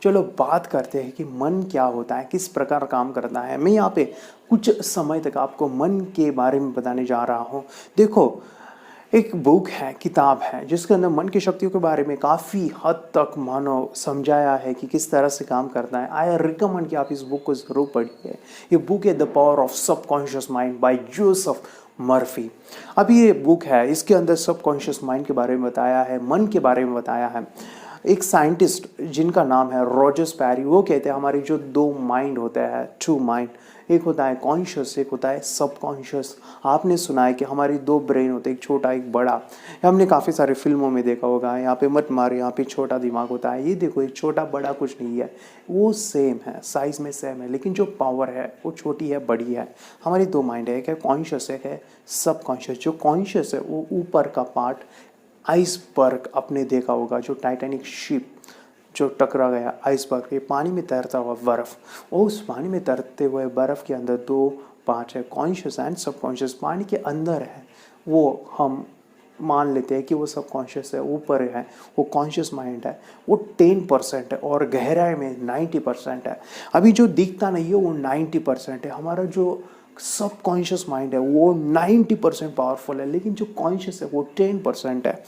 चलो बात करते हैं कि मन क्या होता है, किस प्रकार काम करता है। मैं यहाँ पे कुछ समय तक आपको मन के बारे में बताने जा रहा हूँ। देखो, एक बुक है, किताब है, जिसके अंदर मन की शक्तियों के बारे में काफ़ी हद तक मानो समझाया है कि किस तरह से काम करता है। आई रिकमेंड कि आप इस बुक को ज़रूर पढ़िए। ये बुक है the power of subconscious mind bye Joseph Murphy. अभी ये बुक है, इसके अंदर सबकॉन्शियस माइंड के बारे में बताया है, मन के बारे में बताया है। एक साइंटिस्ट जिनका नाम है रॉजर्स पैरी, वो कहते हैं हमारी जो दो माइंड होते हैं, टू माइंड, एक होता है कॉन्शियस, एक होता है सबकॉन्शियस। आपने सुना है कि हमारी दो ब्रेन होते हैं, एक छोटा एक बड़ा। हमने काफ़ी सारे फिल्मों में देखा होगा, यहाँ पे मत मारो, यहाँ पे छोटा दिमाग होता है। ये देखो, एक छोटा बड़ा कुछ नहीं है, वो सेम है, साइज में सेम है, लेकिन जो पावर है वो छोटी है, बड़ी है। हमारी दो माइंड है, एक है कॉन्शियस, एक है सबकॉन्शियस। जो कॉन्शियस है वो ऊपर का पार्ट, आइसबर्ग आपने देखा होगा, जो टाइटैनिक शिप जो टकरा गया, आइसबर्ग, ये पानी में तैरता हुआ बर्फ़। और उस पानी में तैरते हुए बर्फ़ के अंदर दो पार्ट है, कॉन्शियस एंड सबकॉन्शियस। पानी के अंदर है वो, हम मान लेते हैं कि वो सबकॉन्शियस है, ऊपर है वो कॉन्शियस माइंड है, वो 10% है, और गहराई में 90% है। अभी जो दिखता नहीं है वो 90% है। हमारा जो सबकॉन्शियस माइंड है वो 90% पावरफुल है, लेकिन जो कॉन्शियस है वो 10% है।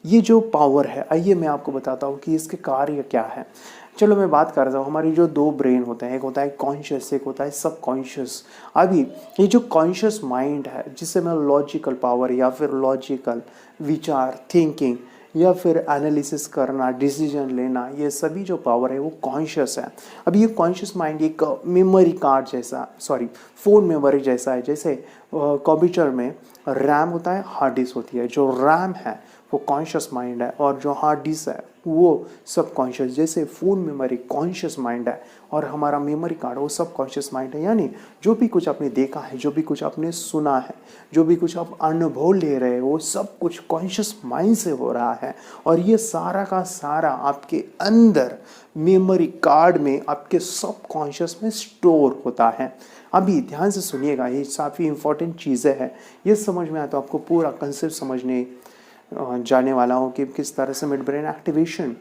ये जो पावर है, आइए मैं आपको बताता हूँ कि इसके कार्य क्या है। चलो मैं बात करता हूँ, हमारी जो दो ब्रेन होते हैं, एक होता है कॉन्शियस, एक होता है सबकॉन्शियस। अभी ये जो कॉन्शियस माइंड है, जिसे मैं लॉजिकल पावर या फिर लॉजिकल विचार, थिंकिंग, या फिर एनालिसिस करना, डिसीजन लेना, ये सभी जो पावर है वो कॉन्शियस है। अब ये कॉन्शियस माइंड एक मेमोरी कार्ड जैसा, सॉरी, फ़ोन मेमोरी जैसा है। जैसे कंप्यूटर में रैम होता है, हार्ड डिस्क होती है। जो रैम है वो कॉन्शियस माइंड है, और जो हार्ड डिस्क है वो सबकॉन्शियस। जैसे फ़ोन मेमोरी कॉन्शियस माइंड है, और हमारा मेमोरी कार्ड वो सबकॉन्शियस माइंड है। यानी जो भी कुछ आपने देखा है, जो भी कुछ आपने सुना है, जो भी कुछ आप अनुभव ले रहे हो, वो सब कुछ कॉन्शियस माइंड से हो रहा है। और ये सारा का सारा आपके अंदर मेमोरी कार्ड में, आपके सबकॉन्शियस में स्टोर होता है। अभी ध्यान से सुनिएगा, ये काफ़ी इंपॉर्टेंट चीज़ें हैं। ये समझ में आया तो आपको पूरा कंसेप्ट समझने जाने वाला हूँ कि किस तरह से मिड ब्रेन एक्टिवेशन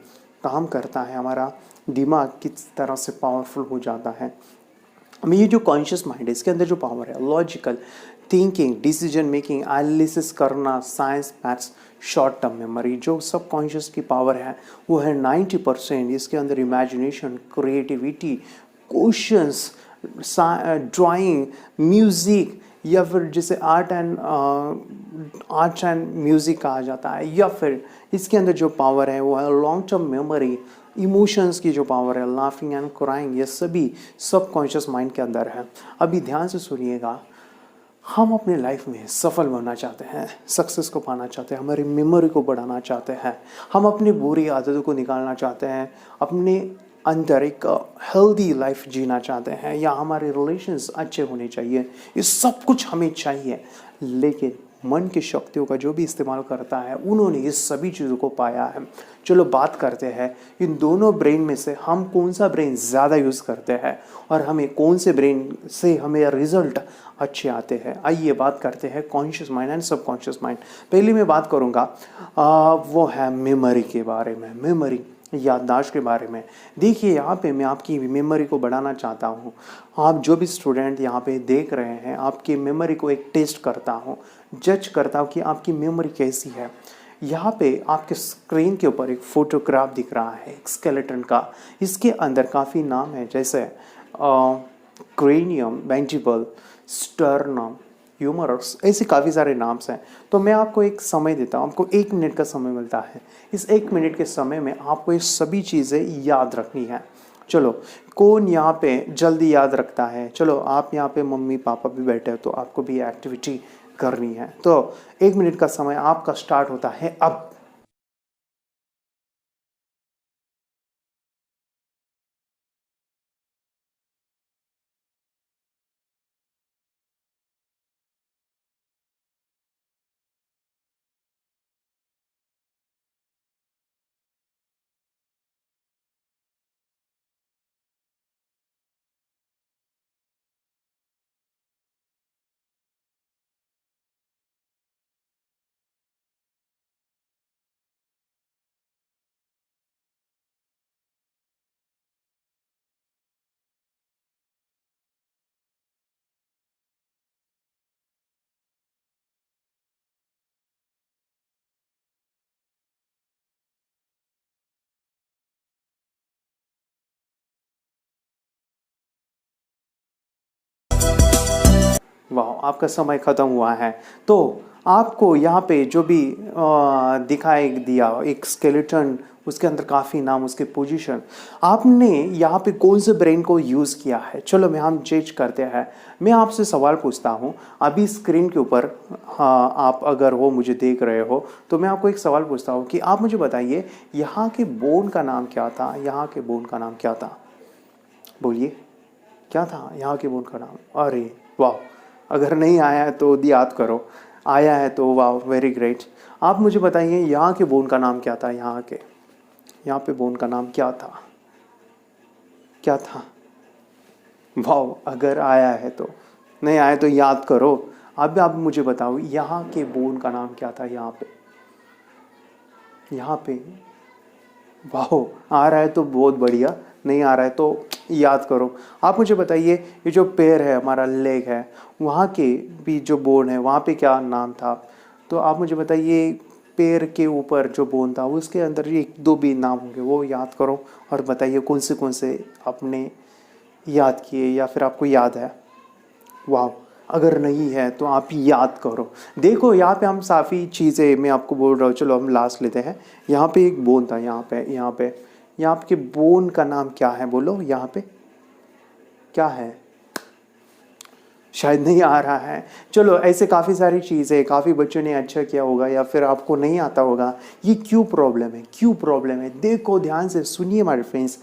काम करता है, हमारा दिमाग किस तरह से पावरफुल हो जाता है। हमें ये जो कॉन्शियस माइंड है, इसके अंदर जो पावर है, logical thinking, decision making, analysis करना, science, maths, short term memory. जो सब कॉन्शियस की पावर है वो है 90%। इसके अंदर imagination, creativity, questions, drawing, music, या फिर जिसे आर्ट एंड म्यूज़िक कहा जाता है। या फिर इसके अंदर जो पावर है वो है लॉन्ग टर्म मेमोरी, इमोशंस की जो पावर है, लाफिंग एंड क्राइंग, ये सभी सबकॉन्शियस माइंड के अंदर है। अभी ध्यान से सुनिएगा, हम अपने लाइफ में सफल बनना चाहते हैं, सक्सेस को पाना चाहते हैं, हमारी मेमोरी को बढ़ाना चाहते हैं, हम अपनी बुरी आदतों को निकालना चाहते हैं, अपने अंदर एक हेल्दी लाइफ जीना चाहते हैं, या हमारे रिलेशंस अच्छे होने चाहिए। ये सब कुछ हमें चाहिए, लेकिन मन की शक्तियों का जो भी इस्तेमाल करता है, उन्होंने इस सभी चीज़ों को पाया है। चलो बात करते हैं इन दोनों ब्रेन में से हम कौन सा ब्रेन ज़्यादा यूज़ करते हैं, और हमें कौन से ब्रेन से हमें रिजल्ट अच्छे आते हैं। आइए बात करते हैं conscious mind and subconscious mind. पहले मैं बात करूँगा वो है मेमोरी के बारे में, मेमोरी, याददाश्त के बारे में। देखिए, यहाँ पे मैं आपकी मेमोरी को बढ़ाना चाहता हूँ। आप जो भी स्टूडेंट यहाँ पे देख रहे हैं, आपकी मेमोरी को एक टेस्ट करता हूँ, जज करता हूँ कि आपकी मेमोरी कैसी है। यहाँ पे आपके स्क्रीन के ऊपर एक फोटोग्राफ दिख रहा है, एक स्केलेटन का। इसके अंदर काफ़ी नाम है, जैसे क्रेनियम, मैंडिबल, स्टर्नम, ह्यूमरस, ऐसे काफ़ी सारे नाम्स हैं। तो मैं आपको एक समय देता हूँ, आपको 1 मिनट का समय मिलता है। इस 1 मिनट के समय में आपको ये सभी चीज़ें याद रखनी है। चलो, कौन यहाँ पे जल्दी याद रखता है? चलो, आप यहाँ पे मम्मी पापा भी बैठे हो, तो आपको भी एक्टिविटी करनी है। तो 1 मिनट का समय आपका स्टार्ट होता है अब। वाह, आपका समय ख़त्म हुआ है। तो आपको यहाँ पे जो भी दिखाई दिया एक स्केलेटन, उसके अंदर काफ़ी नाम, उसके पोजीशन, आपने यहाँ पे कौन से ब्रेन को यूज़ किया है, चलो मैं हम चेंज करते हैं। मैं आपसे सवाल पूछता हूँ अभी स्क्रीन के ऊपर, हाँ आप अगर वो मुझे देख रहे हो तो मैं आपको एक सवाल पूछता हूँ कि आप मुझे बताइए यहाँ के बोन का नाम क्या था, यहाँ के बोन का नाम क्या था, बोलिए क्या था यहाँ के बोन का नाम। अरे वाह, अगर नहीं आया है तो याद करो, आया है तो वाह वेरी ग्रेट। आप मुझे बताइए यहाँ के बोन का नाम क्या था, यहाँ पे बोन का नाम क्या था, क्या था। वाह, अगर आया है तो, नहीं आया तो याद करो। अब आप मुझे बताओ यहाँ के बोन का नाम क्या था, यहाँ पे। वाह, आ रहा है तो बहुत बढ़िया, नहीं आ रहा है तो याद करो। आप मुझे बताइए ये जो पैर है हमारा, लेग है, वहाँ के भी जो बोन है वहाँ पे क्या नाम था। तो आप मुझे बताइए पैर के ऊपर जो बोन था उसके अंदर एक दो भी नाम होंगे, वो याद करो और बताइए कौन से आपने याद किए या फिर आपको याद है। वाह, अगर नहीं है तो आप याद करो। देखो यहाँ पे हम काफ़ी चीज़ें मैं आपको बोल रहा हूँ, चलो हम लास्ट लेते हैं। यहाँ पे एक बोन था, यहाँ पे बोन का नाम क्या है, बोलो यहाँ पे क्या है। शायद नहीं आ रहा है। चलो ऐसे काफ़ी सारी चीज़ें, काफ़ी बच्चों ने अच्छा किया होगा या फिर आपको नहीं आता होगा। ये क्यों प्रॉब्लम है, देखो ध्यान से सुनिए हमारे फ्रेंड्स।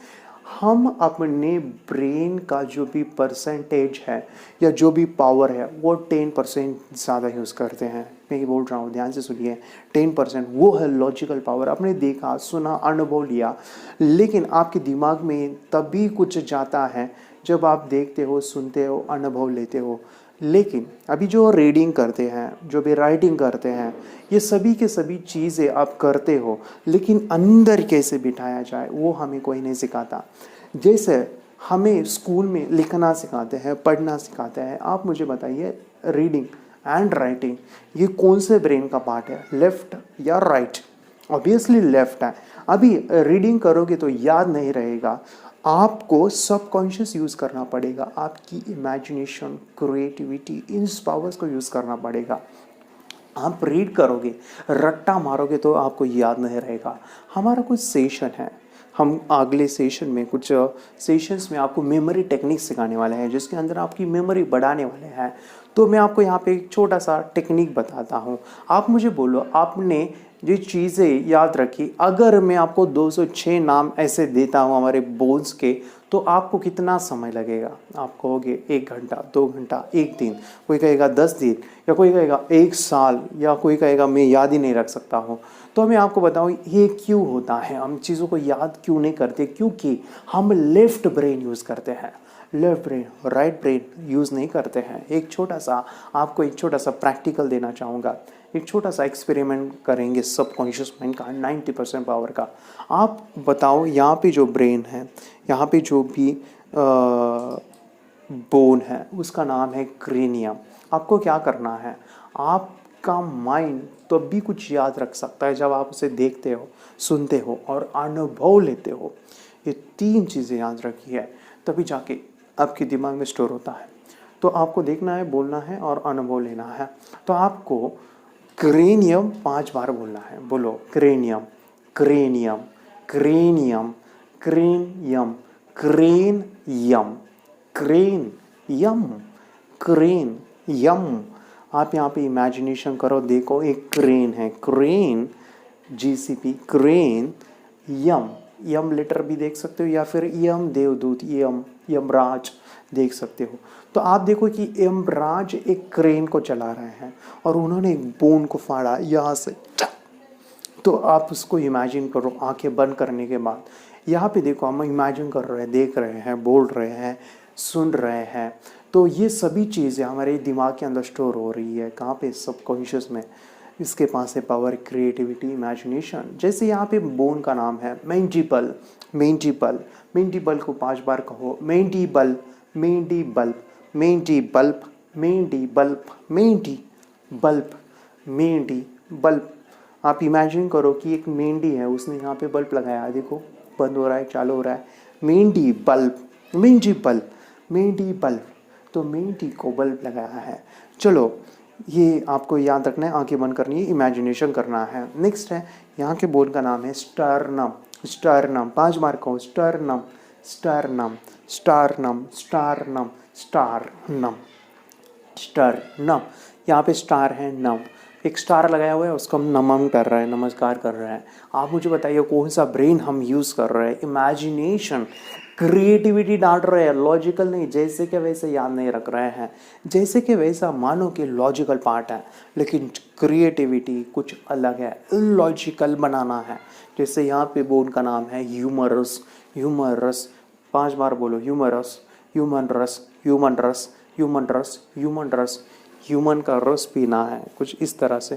हम अपने ब्रेन का जो भी परसेंटेज है या जो भी पावर है वो 10% ज़्यादा यूज़ करते हैं। मैं ये बोल रहा हूँ, ध्यान से सुनिए, 10% वो है लॉजिकल पावर। आपने देखा, सुना, अनुभव लिया, लेकिन आपके दिमाग में तभी कुछ जाता है जब आप देखते हो, सुनते हो, अनुभव लेते हो। लेकिन अभी जो रीडिंग करते हैं, जो भी राइटिंग करते हैं, ये सभी के सभी चीज़ें आप करते हो, लेकिन अंदर कैसे बिठाया जाए वो हमें कोई नहीं सिखाता। जैसे हमें स्कूल में लिखना सिखाते हैं, पढ़ना सिखाते हैं, आप मुझे बताइए रीडिंग एंड राइटिंग ये कौन से ब्रेन का पार्ट है, लेफ्ट या राइट। ऑब्वियसली लेफ्ट है। अभी रीडिंग करोगे तो याद नहीं रहेगा, आपको सबकॉन्शियस यूज़ करना पड़ेगा, आपकी इमेजिनेशन, क्रिएटिविटी, इन पावर्स को यूज़ करना पड़ेगा। आप रीड करोगे, रट्टा मारोगे तो आपको याद नहीं रहेगा। हमारा कुछ सेशन है, हम अगले सेशन में कुछ सेशंस में आपको मेमोरी टेक्निक सिखाने वाले हैं, जिसके अंदर आपकी मेमोरी बढ़ाने वाले हैं। तो मैं आपको यहाँ पे एक छोटा सा टेक्निक बताता हूँ। आप मुझे बोलो आपने ये चीज़ें याद रखी। अगर मैं आपको 206 नाम ऐसे देता हूँ हमारे बोन्स के, तो आपको कितना समय लगेगा। आप कहोगे 1 घंटा, 2 घंटा, 1 दिन, कोई कहेगा 10 दिन, या कोई कहेगा 1 साल, या कोई कहेगा मैं याद ही नहीं रख सकता हूँ। तो मैं आपको बताऊँ ये क्यों होता है, हम चीज़ों को याद क्यों नहीं करते, क्योंकि हम लेफ्ट ब्रेन यूज़ करते हैं, left brain, right brain use नहीं करते हैं। आपको एक छोटा सा प्रैक्टिकल देना चाहूँगा। एक छोटा सा एक्सपेरिमेंट करेंगे सबकॉन्शियस माइंड का 90% पावर का। आप बताओ यहाँ पे जो ब्रेन है, यहाँ पे जो भी बोन है उसका नाम है क्रेनियम। आपको क्या करना है, आपका माइंड तो भी कुछ याद रख सकता है जब आप उसे देखते हो, सुनते हो और अनुभव लेते हो। ये 3 चीज़ें याद रखिए, तभी जाके आपके दिमाग में स्टोर होता है। तो आपको देखना है, बोलना है और अनुभव लेना है। तो आपको क्रेनियम 5 बार बोलना है। बोलो cranium, cranium, cranium, cranium, cranium, cranium, cranium. आप यहाँ पे इमेजिनेशन करो, देखो एक क्रेन है, क्रेन, जीसीपी, क्रेन, यम, यम लेटर भी देख सकते हो, या फिर यम देवदूत, यमराज देख सकते हो। तो आप देखो कि यमराज एक क्रेन को चला रहे हैं और उन्होंने एक बोन को फाड़ा यहाँ से। तो आप उसको इमेजिन करो आंखें बंद करने के बाद। यहाँ पे देखो हम इमेजिन कर रहे हैं, देख रहे हैं, बोल रहे हैं, सुन रहे हैं। तो ये सभी चीज़ें हमारे दिमाग के अंदर स्टोर हो रही है। कहाँ पे, सबकॉन्शियस में। इसके पास है पावर, क्रिएटिविटी, इमेजिनेशन। जैसे यहाँ पे बोन का नाम है मेंटिबल, मेंटिबल, मेंटिबल को 5 बार कहो, मेंटिबल, मेंटिबल, मेंटिबल्ब, मेंटिबल्ब, मेंटिबल्ब, मेंटिबल्ब। आप इमेजिन करो कि एक मेंढी है, उसने यहाँ पे बल्ब लगाया, देखो बंद हो रहा है, चालू हो रहा है, मेंढी बल्ब, मेंढी बल्ब, मेंढी बल्ब। तो मेंढी को बल्ब लगाया है। चलो, ये आपको याद रखना है, आंखें बंद करनी है, इमेजिनेशन करना है। नेक्स्ट है, यहाँ के बोर्ड का नाम है स्टर्नम। स्टर्नम 5 बार कहो, स्टर्नम स्टर्नम स्टारनम स्टारनम स्टारनम स्टर्नम। यहाँ पे स्टार है, नम, एक स्टार लगाया हुआ है, उसको हम नमन कर रहे हैं, नमस्कार कर रहे हैं। आप मुझे बताइए कौन सा ब्रेन हम यूज़ कर रहे हैं? इमेजिनेशन, क्रिएटिविटी डाल रहे हैं, लॉजिकल नहीं, जैसे कि वैसे याद नहीं रख रहे हैं, जैसे कि वैसा मानो कि लॉजिकल पार्ट है, लेकिन क्रिएटिविटी कुछ अलग है, इलॉजिकल बनाना है। जैसे यहाँ पे बोर्ड का नाम है ह्यूमरस। ह्यूमरस 5 बार बोलो, ह्यूमरस, ह्यूमन रस, ह्यूमन रस, ह्यूमन रस, ह्यूमन रस। ह्यूमन का रस पीना है, कुछ इस तरह से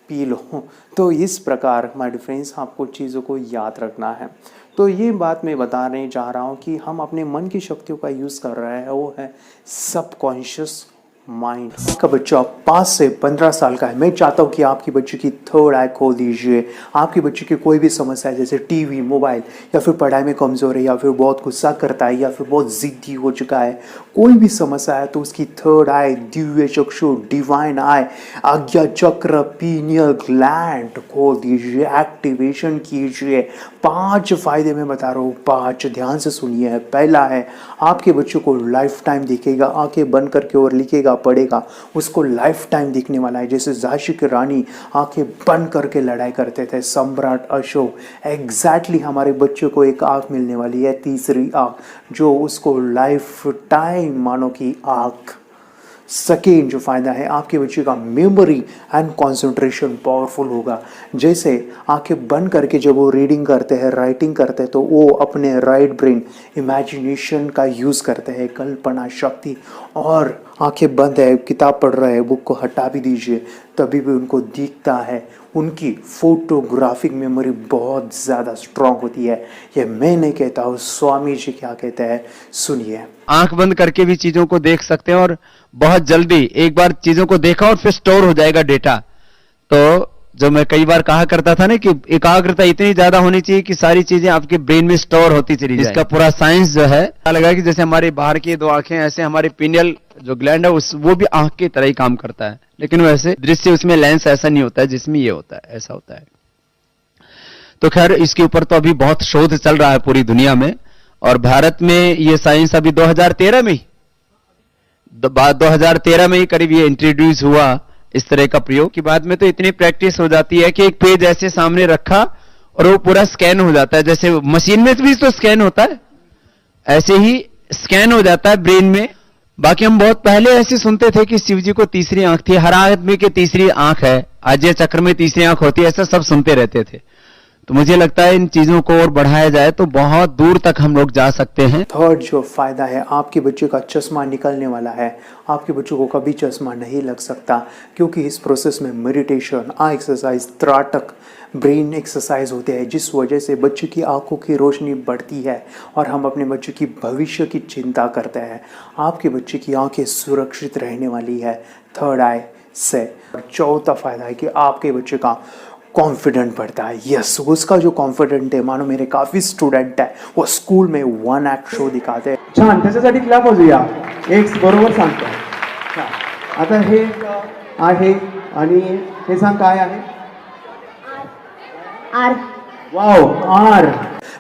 पी लो। तो इस प्रकार माय डियर फ्रेंड्स आपको चीज़ों को याद रखना है। तो ये बात मैं बताने जा रहा हूँ कि हम अपने मन की शक्तियों का यूज़ कर रहे हैं, वो है सबकॉन्शियस माइंड। आपका बच्चा 5 से 15 साल का है, मैं चाहता हूँ कि आपकी बच्चे की थर्ड आई खोल दीजिए। आपकी बच्चे की कोई भी समस्या है, जैसे टीवी, मोबाइल, या फिर पढ़ाई में कमज़ोर है, या फिर बहुत गुस्सा करता है, या फिर बहुत ज़िद्दी हो चुका है, कोई भी समस्या है, तो उसकी थर्ड आई, दिव्य चक्षु, डिवाइन आई, आज्ञा चक्र, पीनियल ग्लैंड खोल दीजिए, एक्टिवेशन कीजिए। 5 फायदे मैं बता रहा हूँ, 5, ध्यान से सुनिए। पहला है, आपके बच्चों को लाइफ टाइम दिखेगा, आंखें बंद करके और लिखेगा, पढ़ेगा, उसको लाइफ टाइम दिखने वाला है। जैसे झांसी की रानी आंखें बंद करके लड़ाई करते थे, सम्राट अशोक, एग्जैक्टली हमारे बच्चों को एक आंख मिलने वाली है, तीसरी आंख, जो उसको लाइफ टाइम मानो की आंख। सेकेंड जो फ़ायदा है, आपके बच्चे का मेमोरी एंड कंसंट्रेशन पावरफुल होगा। जैसे आंखें बंद करके जब वो रीडिंग करते हैं, राइटिंग करते हैं, तो वो अपने राइट ब्रेन इमेजिनेशन का यूज़ करते हैं, कल्पना शक्ति। और आंखें बंद है, किताब पढ़ रहे हैं, बुक को हटा भी दीजिए, तभी भी उनको दिखता है। उनकी फोटोग्राफिक मेमोरी बहुत ज़्यादा स्ट्रांग होती है। ये मैं नहीं कहता हूँ, स्वामी जी क्या कहते हैं, सुनिए। आंख बंद करके भी चीजों को देख सकते हैं और बहुत जल्दी एक बार चीजों को देखा और फिर स्टोर हो जाएगा डेटा। तो जो मैं कई बार कहा करता था ना कि एकाग्रता इतनी ज्यादा होनी चाहिए कि सारी चीजें आपके ब्रेन में स्टोर होती चली जाए। इसका पूरा साइंस जो है लगा कि जैसे हमारी बाहर की 2 आंखें, ऐसे हमारी पिनियल जो ग्लैंड है वो भी आंख की तरह ही काम करता है, लेकिन वैसे दृश्य उसमें लेंस ऐसा नहीं होता है जिसमें ये होता है, ऐसा होता है। तो खैर इसके ऊपर तो अभी बहुत शोध चल रहा है पूरी दुनिया में, और भारत में ये साइंस अभी 2013 में ही 2013 में ही करीब ये इंट्रोड्यूस हुआ इस तरह का प्रयोग। की बाद में तो इतनी प्रैक्टिस हो जाती है कि एक पेज ऐसे सामने रखा और वो पूरा स्कैन हो जाता है, जैसे मशीन में भी तो स्कैन होता है, ऐसे ही स्कैन हो जाता है ब्रेन में। बाकी हम बहुत पहले ऐसे सुनते थे कि शिव जी को तीसरी आंख थी, हर आदमी की तीसरी आंख है, आज्य चक्र में तीसरी आंख होती है, ऐसा सब सुनते रहते थे। तो मुझे लगता है इन चीजों को और बढ़ाया जाए तो बहुत दूर तक हम लोग जा सकते हैं। थर्ड जो फायदा है, आपके बच्चे का चश्मा निकलने वाला है। आपके बच्चों को कभी चश्मा नहीं लग सकता, क्योंकि इस प्रोसेस में मेडिटेशन, आई एक्सरसाइज, त्राटक, ब्रेन एक्सरसाइज होते हैं, जिस वजह से बच्चे की आंखों की रोशनी बढ़ती है और हम अपने बच्चे की भविष्य की चिंता करते हैं। आपके बच्चे की आंखें सुरक्षित रहने वाली है थर्ड आई से। चौथा फायदा है कि आपके बच्चे का कॉन्फिडेंट बढ़ता है। यस, उसका जो कॉन्फिडेंट है, मानो मेरे काफ़ी स्टुडंट है, वो स्कूल में 1 ॲक्ट शो दिखाते हैं। छान, त्याच्यासाठी क्लॅप वाजूया, एक बरोबर सांगतो। आता हे आहे आणि हे सांग काय आहे? आर। Wow, R.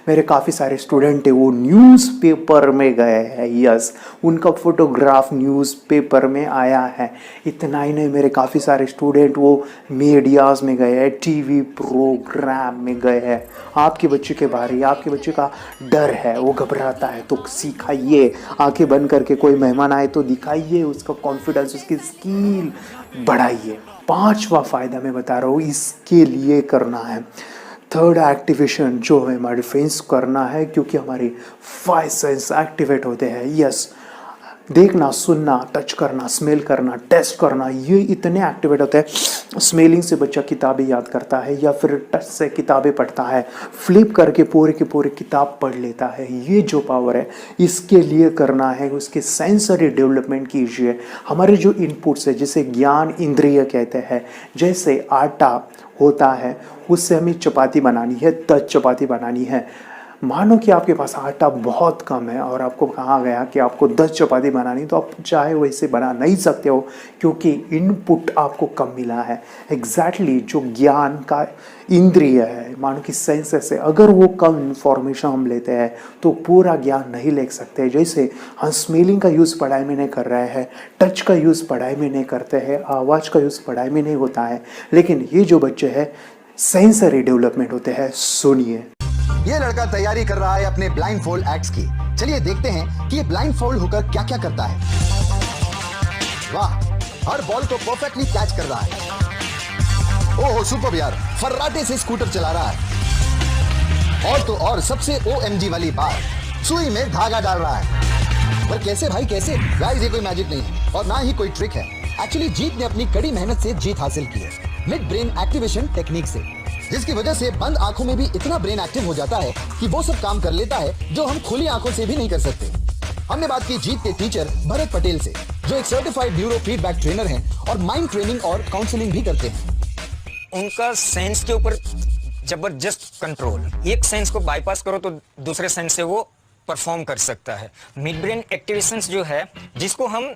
मेरे काफ़ी सारे स्टूडेंट है वो न्यूज़पेपर में गए हैं। यस, उनका फोटोग्राफ न्यूज़पेपर में आया है। इतना ही नहीं, मेरे काफ़ी सारे स्टूडेंट वो मीडियाज़ में गए हैं, टीवी प्रोग्राम में गए हैं। आपके बच्चे के बारे, आपके बच्चे का डर है, वो घबराता है, तो सिखाइए। आंखें बंद करके कोई मेहमान आए तो दिखाइए उसका कॉन्फिडेंस, उसकी स्किल बढ़ाइए। 5वां फायदा मैं बता रहा हूँ, इसके लिए करना है थर्ड एक्टिवेशन, जो है हमारे फेस करना है, क्योंकि हमारे 5 सेंस एक्टिवेट होते हैं। यस, देखना, सुनना, टच करना, स्मेल करना, टेस्ट करना, ये इतने एक्टिवेट होते हैं। स्मेलिंग से बच्चा किताबें याद करता है, या फिर टच से किताबें पढ़ता है, फ्लिप करके पूरे के पूरे किताब पढ़ लेता है। ये जो पावर है, इसके लिए करना है, उसके सेंसरी डेवलपमेंट कीजिए। हमारे जो इनपुट्स है, जिसे ज्ञान इंद्रिय कहते हैं, जैसे आटा होता है, उससे हमें चपाती बनानी है, 10 चपाती बनानी है, मानो कि आपके पास आटा बहुत कम है और आपको कहा गया कि आपको 10 चपाती बनानी, तो आप चाहे वैसे बना नहीं सकते हो क्योंकि इनपुट आपको कम मिला है। एग्जैक्टली जो ज्ञान का इंद्रिय है, मानो कि सेंसेस है, अगर वो कम इंफॉर्मेशन हम लेते हैं तो पूरा ज्ञान नहीं ले सकते। जैसे हम स्मेलिंग का यूज़ पढ़ाई में नहीं कर रहे हैं, टच का यूज़ पढ़ाई में नहीं करते हैं, आवाज़ का यूज़ पढ़ाई में नहीं होता है, लेकिन ये जो बच्चे हैं सेंसरी डेवलपमेंट होते हैं। सुनिए, ये लड़का तैयारी कर रहा है अपने ब्लाइंड फोल्ड एक्ट्स की। चलिए देखते हैं कि ये ब्लाइंड फोल्ड होकर क्या क्या करता है। वाह, हर बॉल को परफेक्टली कैच कर रहा है। ओहो सुपर यार, फर्राटे से स्कूटर चला रहा है। और तो और सबसे OMG वाली बात, सुई में धागा डाल रहा है। पर कैसे भाई कैसे? गाइस ये कोई मैजिक नहीं है और ना ही कोई ट्रिक है। एक्चुअली जीत ने अपनी कड़ी मेहनत से जीत हासिल की है, मिड ब्रेन एक्टिवेशन टेक्निक से, जिसकी वजह से बंद आंखों में भी इतना ब्रेन एक्टिव हो जाता है कि वो सब काम कर लेता है जो हम खुली आंखों से भी नहीं कर सकते। हमने बात की जीत के टीचर भरत पटेल से, जो एक सर्टिफाइड न्यूरो फीडबैक ट्रेनर हैं और माइंड ट्रेनिंग और काउंसलिंग भी करते हैं। उनका सेंस के ऊपर जबरदस्त कंट्रोल, एक सेंस को बाईपास करो तो दूसरे सेंस से वो परफॉर्म कर सकता है। मिड ब्रेन एक्टिवेशंस जो है, जिसको हम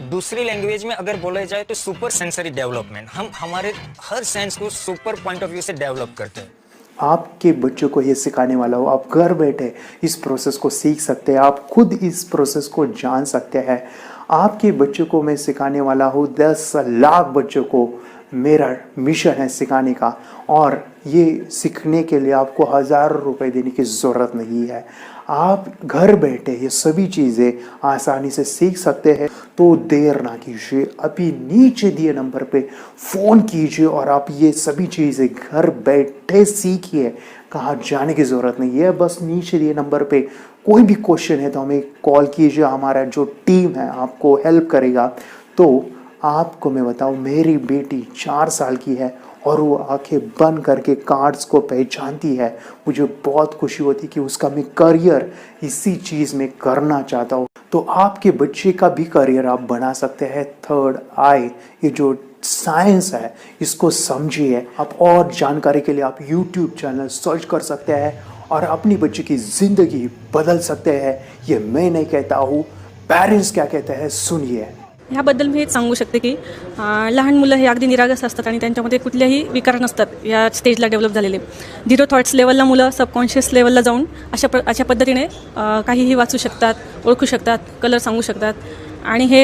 दूसरी लैंग्वेज में अगर बोला जाए तो सुपर सेंसरी डेवलपमेंट, हम हमारे हर सेंस को सुपर पॉइंट ऑफ व्यू से डेवलप करते हैं। आपके बच्चों को ये सिखाने वाला हो, आप घर बैठे इस प्रोसेस को सीख सकते हैं, आप खुद इस प्रोसेस को जान सकते हैं। आपके बच्चों को मैं सिखाने वाला हूँ, 10 लाख बच्चों को मेरा मिशन है सिखाने का, और ये सीखने के लिए आपको हज़ारों रुपए देने की ज़रूरत नहीं है। आप घर बैठे ये सभी चीज़ें आसानी से सीख सकते हैं। तो देर ना कीजिए, अभी नीचे दिए नंबर पे फ़ोन कीजिए और आप ये सभी चीज़ें घर बैठे सीखिए। कहाँ जाने की ज़रूरत नहीं है, बस नीचे दिए नंबर पे कोई भी क्वेश्चन है तो हमें कॉल कीजिए, हमारा जो टीम है आपको हेल्प करेगा। तो आपको मैं बताऊं, मेरी बेटी 4 साल की है और वो आंखें बंद करके कार्ड्स को पहचानती है। मुझे बहुत खुशी होती कि उसका मैं करियर इसी चीज़ में करना चाहता हूँ। तो आपके बच्चे का भी करियर आप बना सकते हैं। थर्ड आई, ये जो साइंस है इसको समझिए। आप और जानकारी के लिए आप YouTube चैनल सर्च कर सकते हैं और अपनी बच्चे की ज़िंदगी बदल सकते हैं। ये मैं नहीं कहता हूँ, पेरेंट्स क्या कहते हैं, सुनिए। ह्याबद्दल मी हेच सांगू शकते की लहान मुलं हे अगदी निरागस असतात आणि त्यांच्यामध्ये कुठलेही विकार नसतात या स्टेजला डेव्हलप झालेले। 0 थॉट्स लेवलला मुलं सबकॉन्शियस लेवलला जाऊन अशा पद्धतीने काहीही वाचू शकतात, ओळखू शकतात, कलर सांगू शकतात आणि हे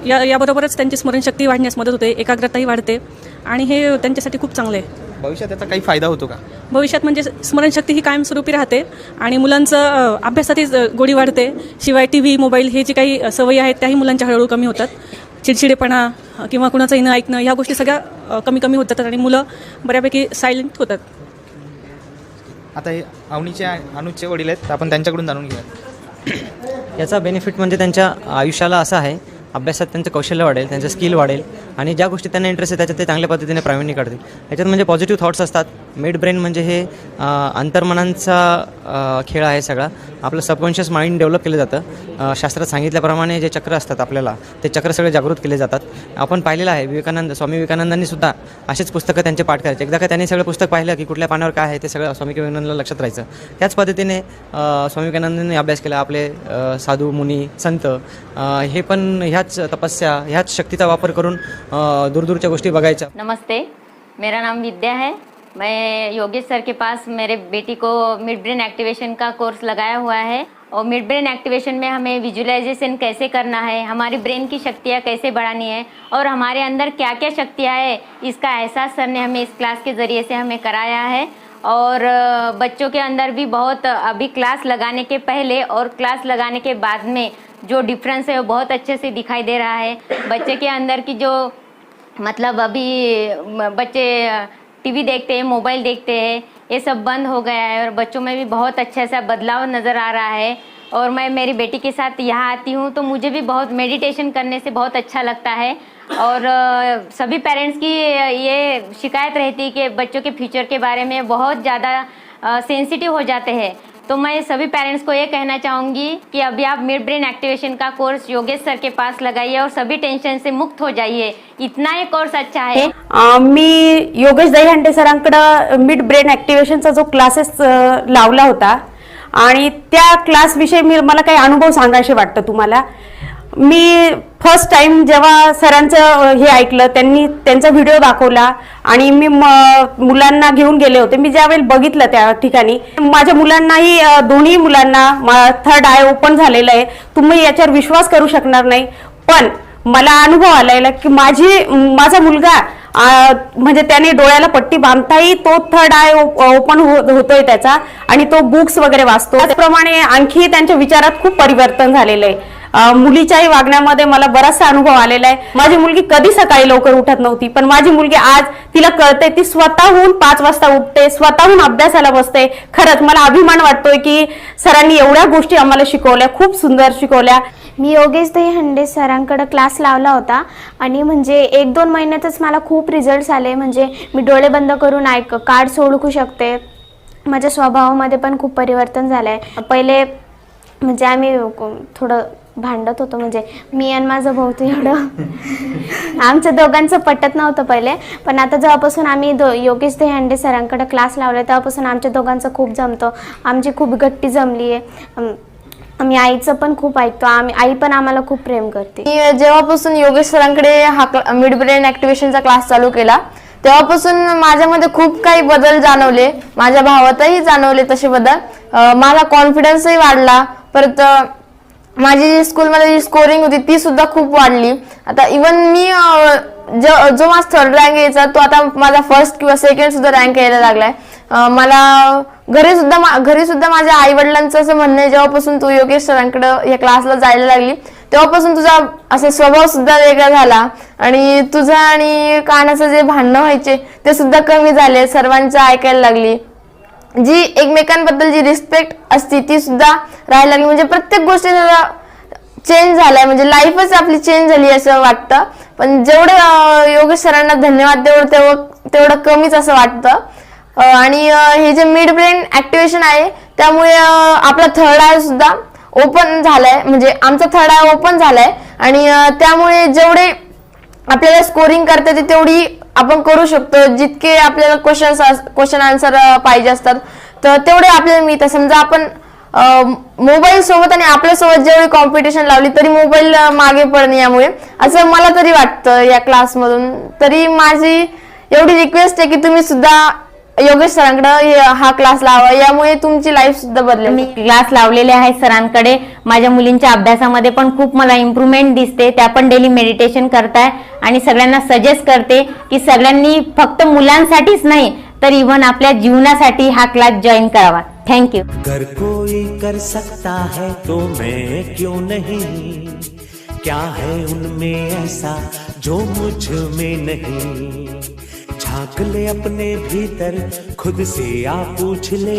याबरोबरच त्यांची स्मरणशक्ती वाढण्यास मदत होते, एकाग्रताही वाढते आणि हे त्यांच्यासाठी खूप चांगलं आहे। भविष्यात त्याचा काही फायदा होतो का? भविष्यात म्हणजे स्मरणशक्ती ही कायमस्वरूपी राहते आणि मुलांचं अभ्यासातही गोडी वाढते। शिवाय TV, मोबाईल हे जे काही सवयी आहेत त्याही मुलांच्या हळूहळू कमी होतात। चिडचिडेपणा किंवा कुणाचंही न ऐकणं ह्या गोष्टी सगळ्या कमी होत जातात आणि मुलं बऱ्यापैकी सायलेंट होतात। आता हे अनुजचे वडील आहेत, तर आपण त्यांच्याकडून जाणून घेऊया। याचा बेनिफिट म्हणजे त्यांच्या आयुष्याला असा आहे, अभ्यासात त्यांचं कौशल्य वाढेल, त्यांचं स्किल वाढेल आणि ज्या गोष्टी त्यांना इंटरेस्ट आहे त्याच्यात ते चांगल्या पद्धतीने प्रावीण्य काढतील। याच्यात म्हणजे पॉझिटिव्ह थॉट्स असतात। मिड ब्रेन म्हणजे हे अंतर्मनांचा खेळ आहे सगळा। आपलं सबकॉन्शियस माइंड डेव्हलप केलं जातं। शास्त्रात सांगितल्याप्रमाणे जे चक्र असतात आपल्याला, ते चक्र सगळे जागृत केले जातात। आपण पाहिलेलं आहे, स्वामी विवेकानंदांनी सुद्धा असेच पुस्तकं त्यांचे पाठ करायचे। एकदा का त्यांनी सगळं पुस्तक पाहिलं की कुठल्या पानावर काय आहे ते सगळं स्वामी विवेकानंदांना लक्षात राहायचं। त्याच पद्धतीने स्वामी विवेकानंदांनी अभ्यास केला। आपले साधू मुनी संत हे पण ह्याच तपस्या, ह्याच शक्तीचा वापर करून दूरदूरच्या गोष्टी बघायच्या। नमस्ते, मेरा नाम विद्या है। मैं योगेश सर के पास मेरे बेटी को मिड ब्रेन एक्टिवेशन का कोर्स लगाया हुआ है और मिड ब्रेन एक्टिवेशन में हमें विजुअलाइजेशन कैसे करना है, हमारी ब्रेन की शक्तियाँ कैसे बढ़ानी है और हमारे अंदर क्या क्या शक्तियाँ है, इसका एहसास सर ने हमें इस क्लास के ज़रिए से हमें कराया है। और बच्चों के अंदर भी बहुत, अभी क्लास लगाने के पहले और क्लास लगाने के बाद में जो डिफरेंस है वो बहुत अच्छे से दिखाई दे रहा है। बच्चे के अंदर की जो मतलब अभी बच्चे TV देखते हैं, मोबाइल देखते हैं, ये सब बंद हो गया है और बच्चों में भी बहुत अच्छा सा बदलाव नज़र आ रहा है। और मैं मेरी बेटी के साथ यहाँ आती हूँ तो मुझे भी बहुत मेडिटेशन करने से बहुत अच्छा लगता है। और सभी पेरेंट्स की ये शिकायत रहती है कि बच्चों के फ्यूचर के बारे में बहुत ज़्यादा सेंसिटिव हो जाते हैं। तो मैं सभी पेरेंट्स को ये कहना चाहूँगी कि अभी आप मिड ब्रेन एक्टिवेशन का कोर्स योगेश सर के पास लगाइए और सभी टेंशन से मुक्त हो जाइए। इतना ही कोर्स अच्छा है। मी योगेश दहीहंडे सरांकडे मिड ब्रेन ॲक्टिवेशनचा जो क्लासेस लावला होता आणि त्या क्लासविषयी मला काही अनुभव सांगायचे वाटतं तुम्हाला. मी फर्स्ट टाइम जेव्हा सरांचं हे ऐकलं, त्यांनी त्यांचा व्हिडिओ दाखवला आणि मी मुलांना घेऊन गेले होते. मी ज्यावेळी बघितलं त्या ठिकाणी माझ्या मुलांनाही, दोन्ही मुलांना थर्ड आय ओपन झालेलं आहे. तुम्ही याच्यावर विश्वास करू शकणार नाही. पण मला अनुभव आलेला की माझा मुलगा म्हणजे त्याने डोळ्याला पट्टी बांधताही तो थर्ड आय ओपन होतोय त्याचा, आणि तो बुक्स वगैरे वाचतो. त्याचप्रमाणे आणखी त्यांच्या विचारात खूप परिवर्तन झालेलं आहे. मुलीच्याही वागण्यामध्ये मला बराचसा अनुभव आलेला आहे. माझी मुलगी कधी सकाळी लवकर उठत नव्हती, पण माझी मुलगी आज तिला कळते, ती स्वतःहून 5 वाजता उठते, स्वतःहून अभ्यासाला बसते. खरंच मला अभिमान वाटतोय की सरांनी एवढ्या गोष्टी आम्हाला शिकवल्या, खूप सुंदर शिकवल्या. मी योगेश दहीहंडे सरांकडे क्लास लावला होता आणि म्हणजे 1-2 महिन्यातच मला खूप रिझल्ट्स आले. म्हणजे मी डोळे बंद करून कार्ड्स ओळखू शकते. माझ्या स्वभावामध्ये पण खूप परिवर्तन झालं आहे. पहिले म्हणजे आम्ही थोडं भांडत होतो, म्हणजे मी आणि माझं भाऊ एवढं आमच्या दोघांचं पटत नव्हतं पहिले. पण आता जेव्हापासून आम्ही योगेश दहीहंडे सरांकडे क्लास लावला तेव्हापासून आमच्या दोघांचं खूप जमतं. आमची खूप गट्टी जमली आहे. आम्ही आईचं पण खूप ऐकतो. आई पण आम्हाला खूप प्रेम करते. मी जेव्हापासून योगेश सरांकडे हा मिड ब्रेन ॲक्टिव्हेशनचा क्लास चालू केला तेव्हापासून माझ्यामध्ये खूप काही बदल जाणवले. माझ्या भावातही जाणवले तसे बदल. मला कॉन्फिडन्सही वाढला. परत माझी स्कूलमध्ये जी स्कोरिंग होती ती सुद्धा खूप वाढली. आता इवन मी जो माझा थर्ड रँक यायचा तो आता माझा फर्स्ट किंवा सेकंड सुद्धा रँक यायला लागलाय. मला घरी सुद्धा माझ्या आई वडिलांचं असं म्हणणं आहे, जेव्हापासून तू योगेश सरांकडे या क्लासला जायला लागली तेव्हापासून तुझा असा स्वभाव सुद्धा वेगळा झाला आणि तुझा आणि कानाचं जे भांडणं व्हायचे ते सुद्धा कमी झाले. सर्वांचं ऐकायला लागली. जी एकमेकांबद्दल जी रिस्पेक्ट असते ती सुद्धा राहायला लागली. म्हणजे प्रत्येक गोष्टी चेंज झालाय. म्हणजे लाईफच आपली चेंज झाली असं वाटतं. पण जेवढं योगेश सरांना धन्यवाद तेवढं कमीच असं वाटतं. आणि हे जे मिड ब्रेन ॲक्टिव्हेशन आहे त्यामुळे आपला थर्ड आय सुद्धा ओपन झालाय. म्हणजे आमचा थर्ड आय ओपन झालाय आणि त्यामुळे जेवढे आपल्याला स्कोरिंग करता येते तेवढी आपण करू शकतो. जितके आपल्याला क्वेश्चन आन्सर पाहिजे असतात तर तेवढे आपल्याला मिळतात. समजा आपण मोबाईल सोबत आणि आपल्यासोबत जेवढी कॉम्पिटिशन लावली तरी मोबाईल मागे पडणे, यामुळे असं मला तरी वाटतं या क्लासमधून. तरी माझी एवढी रिक्वेस्ट आहे की तुम्ही सुद्धा योगेश सरांकडे हा क्लास लावा, यामुळे तुमची लाईफ सुद्धा बदलेल. मी क्लास लावलेले आहे सरांकडे. माझ्या मुलींच्या अभ्यासामध्ये पण खूप मला इम्प्रूव्हमेंट दिसते. त्या पण डेली मेडिटेशन करताय आणि सगळ्यांना सजेस्ट करते की सगळ्यांनी फक्त मुलांसाठीच नाही तर इव्हन आपल्या जीवनासाठी हा क्लास जॉईन करावा. थँक्यू. अगर कोई कर सकता है तो मैं क्यों नहीं, क्या है उनमें ऐसा जो मुझ में नहीं. झांक ले अपने भीतर, खुद से आ पूछ ले,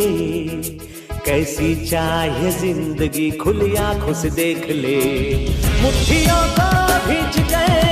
कैसी चाहे जिंदगी खुली आंखों से देख ले. मुट्ठियों को भींच गए